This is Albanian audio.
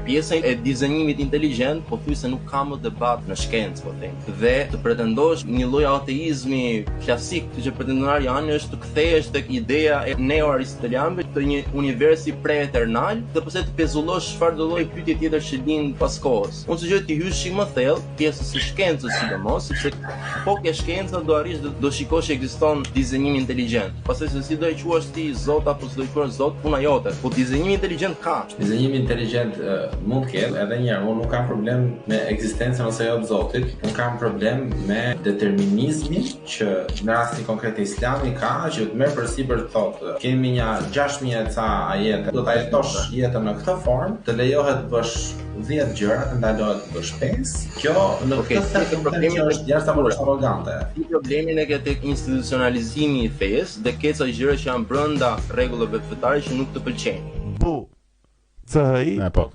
Pjesën e dizenimit inteligjent, po thuaj se nuk ka më debat në shkencë, po them. Dhe të pretendosh një lloj ateizmi klasik, që pretendon Ariani, është të kthehesh tek ideja e neo-aristotelianëve të një universi pre-eternal, dhe pse të pezullosh çfarë do lloj pyetje tjetër që lind pas kohës. Unë sugjeroj të hysh shumë më thellë pjesës së shkencës sidomos, sepse po ke shkenca do arrish do shikosh që ekziston dizenimi inteligjent. Pastaj se si do e quash ti Zot apo si do e quash Zot, puna jote. Po dizenimi inteligjent ka. Dizenimi inteligjent mund të ketë, edhe një herë, unë nuk kam problem me ekzistencën ose jo të Zotit, unë kam problem me determinizmin që në rastin konkret të Islami ka, që të merr përsipër të thotë, kemi një 6000 ca ajete, do ta jetosh jetën në këtë formë, të lejohet të bësh 10 gjëra, të ndalohet të bësh 5. Kjo në këtë sens problemi është jashtëzakonisht arrogante. Problemin e ke tek institucionalizimi i fesë dhe keca gjëra që janë brenda rregullave fetare që nuk të pëlqejnë. Bu. Cëj. Po.